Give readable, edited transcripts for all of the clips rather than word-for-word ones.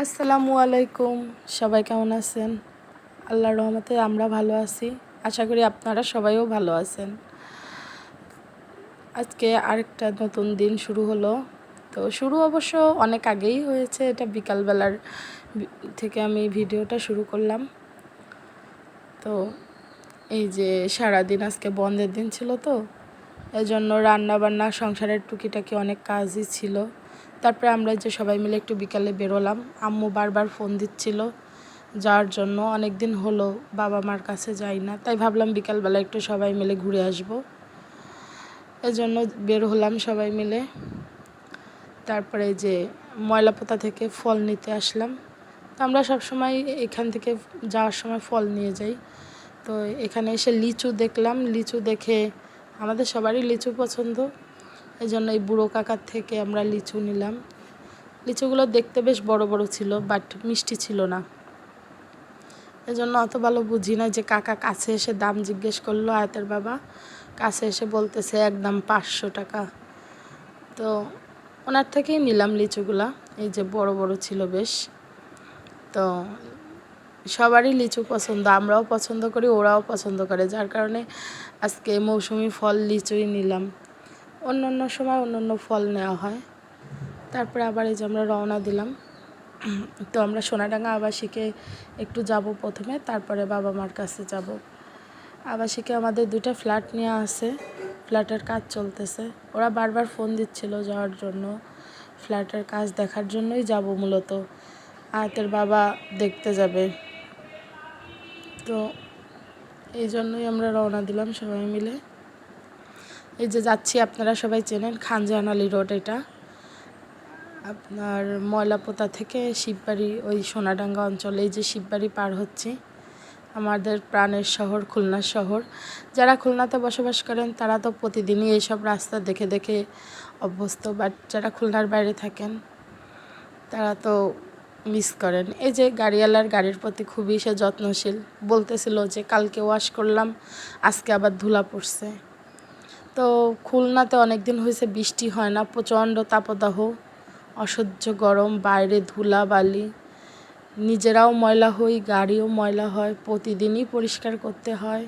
আসসালামু আলাইকুম। সবাই কেমন আছেন? আল্লাহর রহমতে আমরা ভালো আছি। আশা করি আপনারা সবাইও ভালো আছেন। আজকে আরেকটা নতুন দিন শুরু হলো। তো শুরু অবশ্য অনেক আগেই হয়েছে, এটা বিকালবেলার থেকে আমি ভিডিওটা শুরু করলাম। তো এই যে সারাদিন আজকে বন্ধের দিন ছিল, তো এজন্য রান্নাবান্না সংসারের টুকিটাকি অনেক কাজই ছিল। তারপরে আমরা যে সবাই মিলে একটু বিকালে বেরোলাম। আম্মু বারবার ফোন দিচ্ছিল যাওয়ার জন্য, অনেক দিন হলো বাবা মার কাছে যাই না, তাই ভাবলাম বিকালবেলা একটু সবাই মিলে ঘুরে আসব। এজন্য বের হলাম সবাই মিলে। তারপরে যে ময়লাপোতা থেকে ফল নিতে আসলাম। তো আমরা সবসময় এখান থেকে যাওয়ার সময় ফল নিয়ে যাই। তো এখানে এসে লিচু দেখলাম, লিচু দেখে আমাদের সবারই লিচু পছন্দ, এই জন্য এই বুড়ো কাকার থেকে আমরা লিচু নিলাম। লিচুগুলো দেখতে বেশ বড় বড় ছিল, বাট মিষ্টি ছিল না। এজন্য অত ভালো বুঝি না, যে কাকা কাছে এসে দাম জিজ্ঞেস করলো। আয়াতের বাবা কাছে এসে বলতেছে একদম 500 টাকা। তো ওনার থেকেই নিলাম লিচুগুলা। এই যে বড় বড় ছিল বেশ। তো সবারই লিচু পছন্দ, আমরাও পছন্দ করি, ওরাও পছন্দ করে, যার কারণে আজকে মৌসুমি ফল লিচুই নিলাম। অন্য অন্য সময় অন্য অন্য ফল নেওয়া হয়। তারপরে আবার এই যে আমরা রওনা দিলাম। তো আমরা সোনাডাঙ্গা আবাসিকে একটু যাব প্রথমে, তারপরে বাবা মার কাছে যাব। আবাসিকে আমাদের 2টা ফ্ল্যাট নেওয়া আছে, ফ্ল্যাটের কাজ চলতেছে। ওরা বারবার ফোন দিচ্ছিল যাওয়ার জন্য, ফ্ল্যাটের কাজ দেখার জন্যই যাব মূলত। আয়াতের বাবা দেখতে যাবে, তো এই জন্যই আমরা রওনা দিলাম সবাই মিলে। এই যে যাচ্ছি, আপনারা সবাই চেনেন খানজাহান আলী রোড, এটা আপনার ময়লাপোতা থেকে শিববাড়ি, ওই সোনাডাঙ্গা অঞ্চলে। এই যে শিববাড়ি পার হচ্ছি, আমাদের প্রাণের শহর, খুলনা শহর। যারা খুলনাতে বসবাস করেন তারা তো প্রতিদিনই এইসব রাস্তা দেখে দেখে অভ্যস্ত, বাট যারা খুলনার বাইরে থাকেন তারা তো মিস করেন। এই যে গাড়িওয়ালার গাড়ির প্রতি খুবই সে যত্নশীল, বলতেছিল যে কালকে ওয়াশ করলাম, আজকে আবার ধুলা পড়ছে। তো খুলনাতে অনেক দিন হয়েছে বৃষ্টি হয় না, প্রচণ্ড তাপদাহ, অসহ্য গরম, বাইরে ধুলা বালি, নিজেরাও ময়লা হই, গাড়িও ময়লা হয়, প্রতিদিনই পরিষ্কার করতে হয়।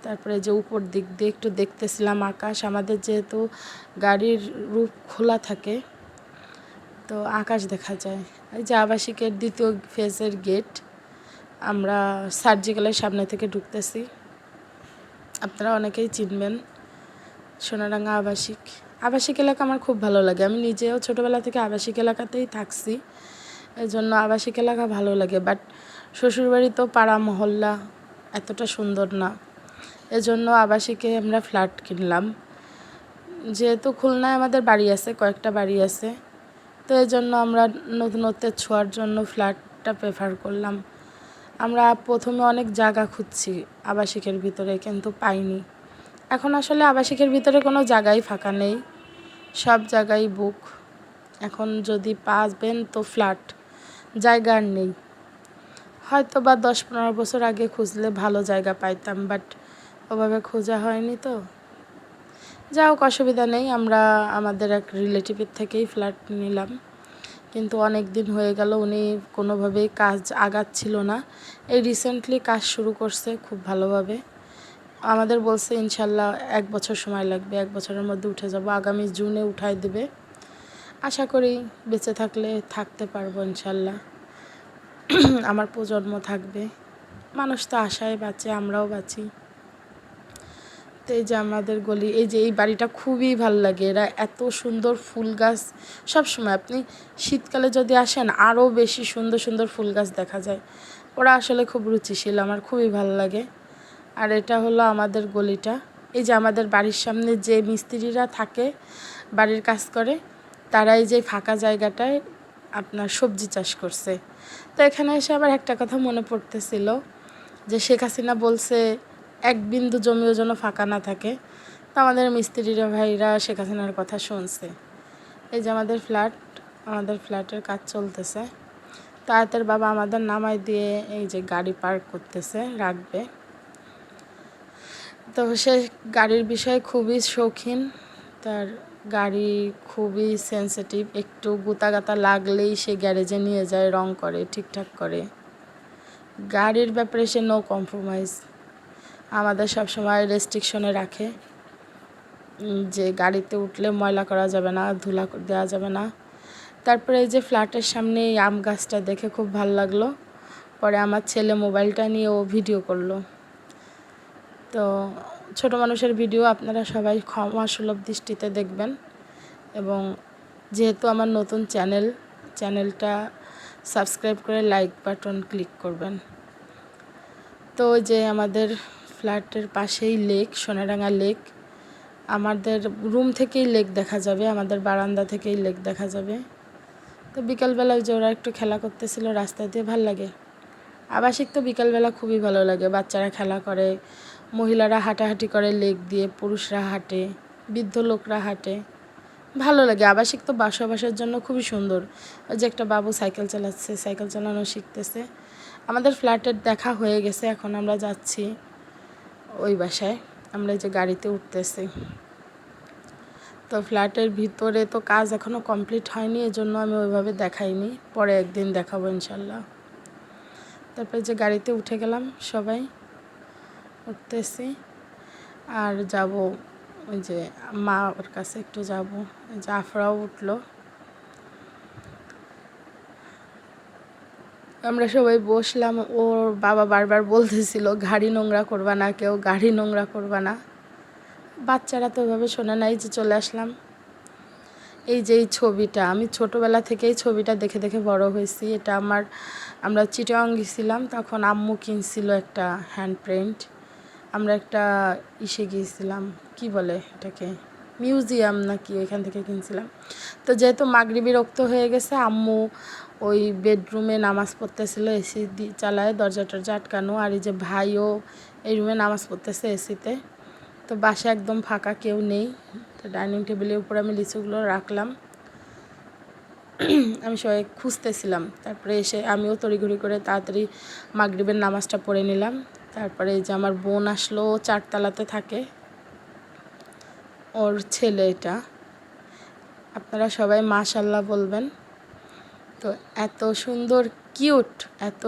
তারপরে যে উপর দিক দিয়ে একটু দেখতেছিলাম আকাশ, আমাদের যেহেতু গাড়ির রূপ খোলা থাকে তো আকাশ দেখা যায়। এই যে আবাসিকের 2য় ফেজের গেট, আমরা সার্জিক্যালের সামনে থেকে ঢুকতেছি। আপনারা অনেকেই চিনবেন সোনাডাঙ্গা আবাসিক। আবাসিক এলাকা আমার খুব ভালো লাগে, আমি নিজেও ছোটোবেলা থেকে আবাসিক এলাকাতেই থাকছি, এই জন্য আবাসিক এলাকা ভালো লাগে। বাট শ্বশুরবাড়ি তো পাড়া মহল্লা, এতটা সুন্দর না, এজন্য আবাসিকে আমরা ফ্ল্যাট কিনলাম। যেহেতু খুলনায় আমাদের বাড়ি আছে, কয়েকটা বাড়ি আছে, তো এই জন্য আমরা নতুনত্বের ছোঁয়ার জন্য ফ্ল্যাটটা প্রেফার করলাম। আমরা প্রথমে অনেক জায়গা খুঁজছি আবাসিকের ভিতরে, কিন্তু পাইনি। এখন আসলে আবাসিকের ভিতরে কোনো জায়গাই ফাঁকা নেই, সব জায়গায় বুক। এখন যদি পাবেন তো ফ্ল্যাট, জায়গা আর নেই। হয়তো বা 10-15 বছর আগে খুঁজলে ভালো জায়গা পাইতাম, বাট ওভাবে খোঁজা হয়নি। তো যা হোক, অসুবিধা নেই, আমরা আমাদের এক রিলেটিভের থেকেই ফ্ল্যাট নিলাম। কিন্তু অনেক দিন হয়ে গেল, উনি কোনোভাবেই কাজ আগাচ্ছিল না। এই রিসেন্টলি কাজ শুরু করছে খুব ভালোভাবে। আমাদের বলছে ইনশাল্লাহ 1 বছর সময় লাগবে, 1 বছরের মধ্যে উঠে যাব, আগামী জুনে উঠাই দেবে। আশা করি বেঁচে থাকলে থাকতে পারবো ইনশাল্লাহ, আমার প্রজন্ম থাকবে। মানুষ তো আশায় বাঁচে, আমরাও বাঁচি। তো এই যে আমাদের গলি, এই যে এই বাড়িটা খুবই ভালো লাগে, এরা এত সুন্দর ফুল গাছ, সব সময় আপনি শীতকালে যদি আসেন আরও বেশি সুন্দর সুন্দর ফুল গাছ দেখা যায়। ওরা আসলে খুব রুচিশীল, আমার খুবই ভালো লাগে। আর এটা হলো আমাদের গলিটা। এই যে আমাদের বাড়ির সামনে যে মিস্ত্রিরা থাকে, বাড়ির কাজ করে, তারা এই যে ফাঁকা জায়গাটায় আপনার সবজি চাষ করছে। তো এখানে এসে আবার একটা কথা মনে পড়তেছিল, যে শেখ হাসিনা বলছে 1 বিন্দু জমিও যেন ফাঁকা না থাকে। তো আমাদের মিস্ত্রিরা ভাইরা শেখ হাসিনার কথা শুনছে। এই যে আমাদের ফ্ল্যাট, আমাদের ফ্ল্যাটের কাজ চলতেছে। তাদের বাবা আমাদের নামাই দিয়ে এই যে গাড়ি পার্ক করতেছে, রাখবে। তো সে গাড়ির বিষয়ে খুবই শৌখিন, তার গাড়ি খুবই সেনসিটিভ, একটু গুতাগাতা লাগলেই সে গ্যারেজে নিয়ে যায়, রং করে, ঠিকঠাক করে। গাড়ির ব্যাপারে সে নো কম্প্রোমাইজ, আমাদের সবসময় রেস্ট্রিকশনে রাখে যে গাড়িতে উঠলে ময়লা করা যাবে না, ধুলা দেওয়া যাবে না। তারপরে এই যে ফ্ল্যাটের সামনে এই আম গাছটা দেখে খুব ভালো লাগলো। পরে আমার ছেলে মোবাইলটা নিয়ে ও ভিডিও করলো। তো ছোট মানুষের ভিডিও আপনারা সবাই ক্ষমা সুলভ দৃষ্টিতে দেখবেন, এবং যেহেতু আমার নতুন চ্যানেলটা সাবস্ক্রাইব করে লাইক বাটন ক্লিক করবেন। তো যে আমাদের ফ্ল্যাটের পাশেই লেক, সোনাডাঙ্গা লেক, আমাদের রুম থেকেই লেক দেখা যাবে, আমাদের বারান্দা থেকেই লেক দেখা যাবে। তো বিকালবেলা যে ওরা একটু খেলা করতেছিল রাস্তা দিয়ে, ভাল লাগে। আবাসিক তো বিকালবেলা খুবই ভালো লাগে, বাচ্চারা খেলা করে, মহিলারা হাঁটাহাঁটি করে লেক দিয়ে, পুরুষরা হাঁটে, বৃদ্ধ লোকরা হাঁটে, ভালো লাগে। আবাসিক তো বসবাসের জন্য খুবই সুন্দর। ওই যে একটা বাবু সাইকেল চালাচ্ছে, সাইকেল চালানো শিখতেছে। আমাদের ফ্ল্যাটের দেখা হয়ে গেছে, এখন আমরা যাচ্ছি ওই বাসায়, আমরা যে গাড়িতে উঠতেছি। তো ফ্ল্যাটের ভিতরে তো কাজ এখনও কমপ্লিট হয়নি, এজন্য আমি ওইভাবে দেখাইনি, পরে একদিন দেখাবো ইনশাল্লাহ। তারপরে যে গাড়িতে উঠে গেলাম, সবাই উঠতেছি আর যাব ওই যে মা ওর কাছে একটু যাব। যে আফরাও উঠলো, আমরা সবাই বসলাম। ওর বাবা বারবার বলতেছিল গাড়ি নোংরা করবা না, কেউ গাড়ি নোংরা করবা না। বাচ্চারা তো ওইভাবে শোনে নাই, যে চলে আসলাম। এই যে এই ছবিটা, আমি ছোটোবেলা থেকেই ছবিটা দেখে দেখে বড় হয়েছি। এটা আমরা চিটাগাং গেছিলাম, তখন আম্মু কিনছিল একটা হ্যান্ড প্রিন্ট। আমরা একটা ইসে গিয়েছিলাম, কি বলে এটাকে, মিউজিয়াম নাকি, ওইখান থেকে কিনছিলাম। তো যেহেতু মাগরিবি রক্ত হয়ে গেছে, আম্মু ওই বেডরুমে নামাজ পড়তেছিল, এসি চালায়, দরজা টরজা আটকানো। আর এই যে ভাইও এই রুমে নামাজ পড়তেছে এসিতে। তো বাসা একদম ফাঁকা, কেউ নেই। তো ডাইনিং টেবিলের উপর আমি লিচুগুলো রাখলাম, আমি সবাই খুঁজতেছিলাম। তারপরে এসে আমিও তড়িঘড়ি করে তাড়াতাড়ি মাগরিবের নামাজটা পড়ে নিলাম। তারপরে এই যে আমার বোন আসলো, ও 4 তলাতে থাকে, ওর ছেলে এটা। আপনারা সবাই মাশাল্লাহ বলবেন। তো এত সুন্দর কিউট, এত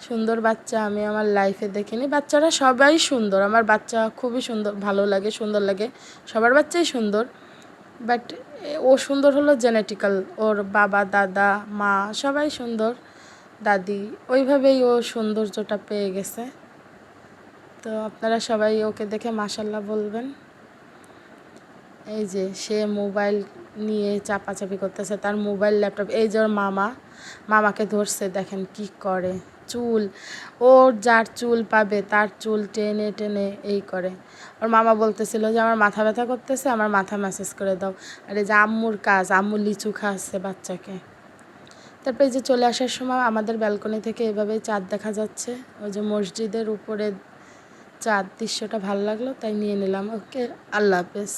সুন্দর বাচ্চা আমি আমার লাইফে দেখিনি। বাচ্চারা সবাই সুন্দর, আমার বাচ্চা খুবই সুন্দর, ভালো লাগে, সুন্দর লাগে। সবার বাচ্চাই সুন্দর, বাট ও সুন্দর হলো জেনেটিক্যাল, ওর বাবা, দাদা, মা সবাই সুন্দর, দাদি, ওইভাবেই ও সৌন্দর্যটা পেয়ে গেছে। তো আপনারা সবাই ওকে দেখে মাশাল্লাহ বলবেন। এই যে সে মোবাইল নিয়ে চাপাচাপি করতেছে, তার মোবাইল, ল্যাপটপ। এই যে ওর মামাকে ধরছে, দেখেন কি করে। চুল, ওর যার চুল পাবে তার চুল টেনে টেনে এই করে। ওর মামা বলতেছিল যে আমার মাথা ব্যথা করতেছে, আমার মাথা ম্যাসেজ করে দাও। আর এই যে আম্মুর কাজ, আম্মু লিচু খাওয়াচ্ছে বাচ্চাকে। তারপরে এই যে চলে আসার সময় আমাদের ব্যালকনি থেকে এভাবেই চাঁদ দেখা যাচ্ছে। ওই যে মসজিদের উপরে চাঁদ, দৃশ্যটা ভালো লাগলো, তাই নিয়ে নিলাম। ওকে, আল্লাহ হাফেজ।